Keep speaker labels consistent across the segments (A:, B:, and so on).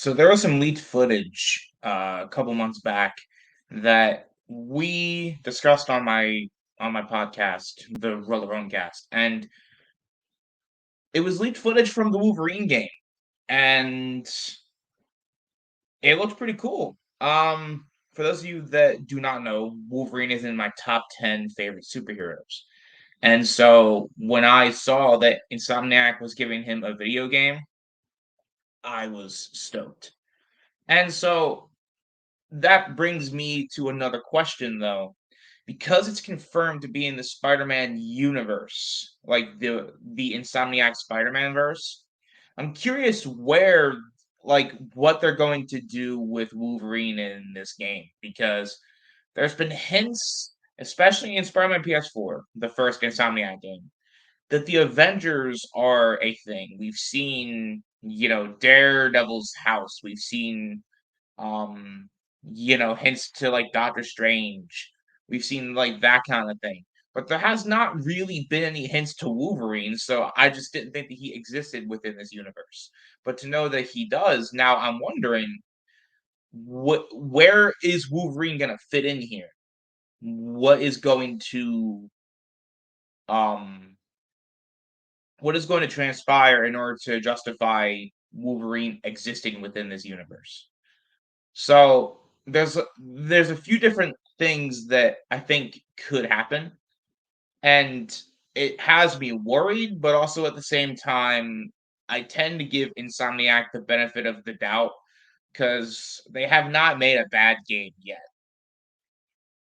A: So there was some leaked footage a couple months back that we discussed on my podcast, the Roll Cast, and it was leaked footage from the Wolverine game, and it looked pretty cool. For those of you that do not know, Wolverine is in my top 10 favorite superheroes. And so when I saw that Insomniac was giving him a video game, I was stoked. And so that brings me to another question though. Because it's confirmed to be in the Spider-Man universe, like the Insomniac Spider-Man verse, I'm curious what they're going to do with Wolverine in this game because there's been hints, especially in Spider-Man PS4, the first Insomniac game, that the Avengers are a thing. We've seen, Daredevil's house. We've seen um, hints to like Doctor Strange. We've seen like that kind of thing. But there has not really been any hints to Wolverine, so I just didn't think that he existed within this universe. But to know that he does, now I'm wondering where is Wolverine gonna fit in here? What is going to um what is going to transpire in order to justify Wolverine existing within this universe? So there's a few different things that I think could happen, and it has me worried, but also at the same time, I tend to give Insomniac the benefit of the doubt because they have not made a bad game yet.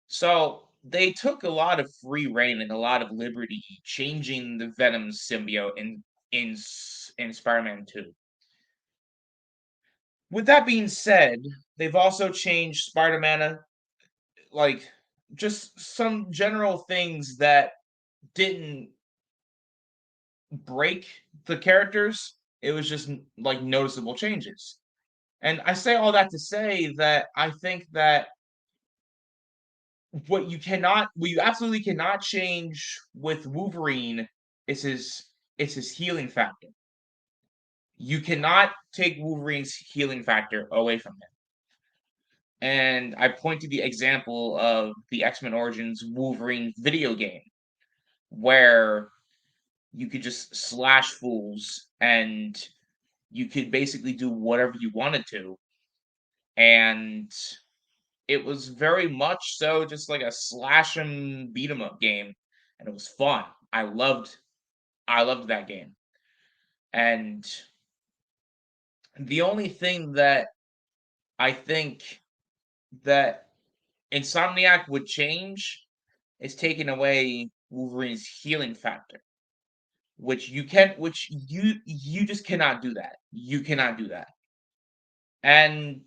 A: So they took a lot of free reign and a lot of liberty changing the Venom symbiote in Spider-Man 2. With that being said, they've also changed Spider-Man like just some general things that didn't break the characters. It was just like noticeable changes. And I say all that to say that I think that what you absolutely cannot change with Wolverine is his healing factor. You cannot take Wolverine's healing factor away from him. And I point to the example of the X-Men Origins Wolverine video game, where you could just slash fools and you could basically do whatever you wanted to. And it was very much so just like a slash 'em beat 'em up game. And it was fun. I loved that game. And the only thing that I think that Insomniac would change is taking away Wolverine's healing factor, which you just cannot do that. You cannot do that. And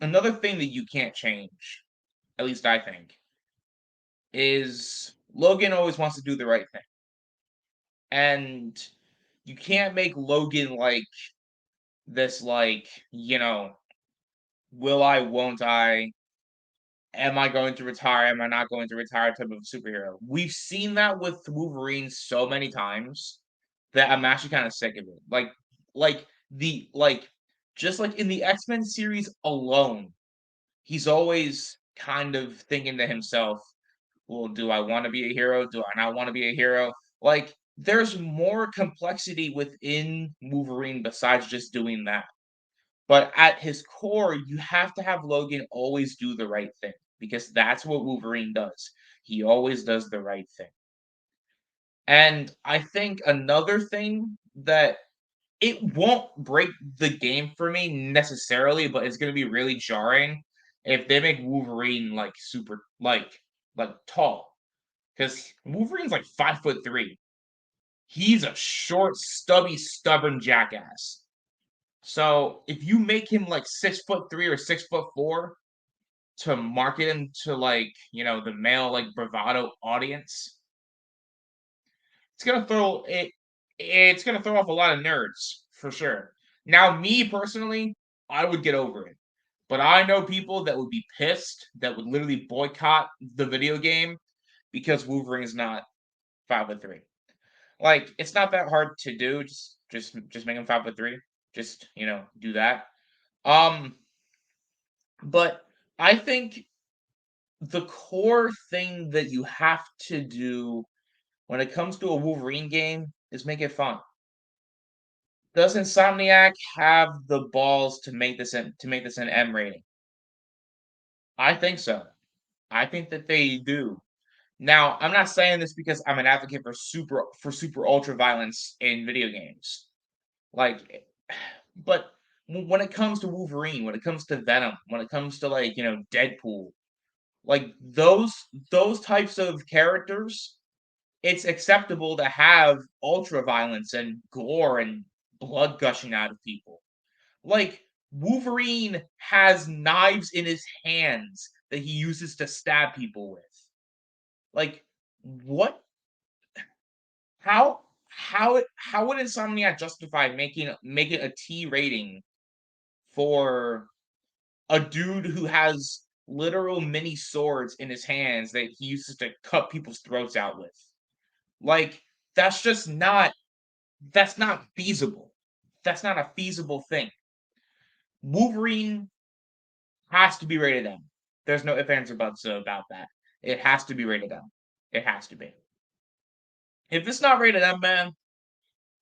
A: another thing that you can't change, at least I think, is Logan always wants to do the right thing. And you can't make Logan like this, like, will I, won't I? Am I going to retire? Am I not going to retire type of superhero? We've seen that with Wolverine so many times that I'm actually kind of sick of it. Like the like just like in the X-Men series alone, he's always kind of thinking to himself, well, do I want to be a hero? Do I not want to be a hero? Like, there's more complexity within Wolverine besides just doing that. But at his core, you have to have Logan always do the right thing because that's what Wolverine does. He always does the right thing. And I think another thing that it won't break the game for me necessarily, but it's gonna be really jarring if they make Wolverine like super like tall. Because Wolverine's like 5'3". He's a short, stubby, stubborn jackass. So if you make him like 6'3" or 6'4" to market him to like, the male like bravado audience, it's gonna throw it it's gonna throw off a lot of nerds for sure. Now, me personally, I would get over it. But I know people that would be pissed that would literally boycott the video game because Wolverine is not 5'3". Like, it's not that hard to do. Just make him 5'3". Just, do that. Um, but I think the core thing that you have to do when it comes to a Wolverine game is make it fun. Does Insomniac have the balls to make this an M rating? I think so. I think that they do. Now, I'm not saying this because I'm an advocate for super ultra violence in video games. Like, but when it comes to Wolverine, when it comes to Venom, when it comes to like, Deadpool, like those types of characters, it's acceptable to have ultra violence and gore and blood gushing out of people. Like, Wolverine has knives in his hands that he uses to stab people with. Like, what? How would Insomniac justify making a T rating for a dude who has literal mini swords in his hands that he uses to cut people's throats out with? Like, that's just that's not feasible. That's not a feasible thing. Wolverine has to be rated M. There's no ifs, ands, or buts about that. It has to be rated M. It has to be. If it's not rated M, man,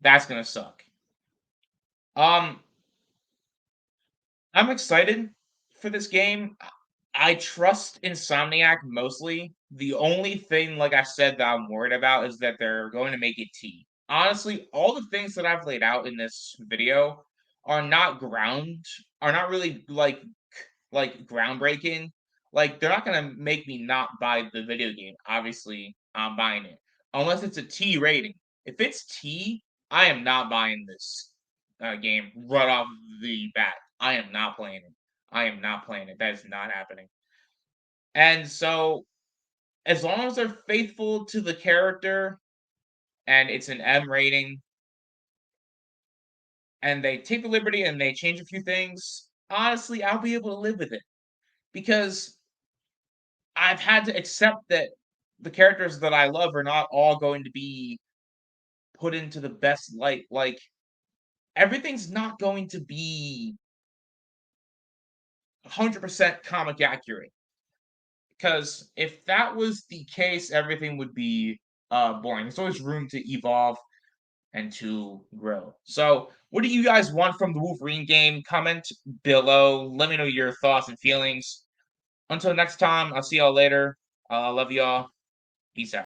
A: that's gonna suck. Um, I'm excited for this game. I trust Insomniac mostly. The only thing, like I said, that I'm worried about is that they're going to make it T. Honestly, all the things that I've laid out in this video are not are not really like groundbreaking. Like they're not gonna make me not buy the video game. Obviously, I'm buying it unless it's a T rating. If it's T, I am not buying this game right off the bat. I am not playing it. I am not playing it. That is not happening. And so, as long as they're faithful to the character and it's an M rating, and they take the liberty and they change a few things, honestly, I'll be able to live with it because I've had to accept that the characters that I love are not all going to be put into the best light. Like, everything's not going to be 100% comic accurate. Because if that was the case, everything would be boring. There's always room to evolve and to grow. So, what do you guys want from the Wolverine game? Comment below. Let me know your thoughts and feelings. Until next time, I'll see y'all later. Love y'all. Peace out.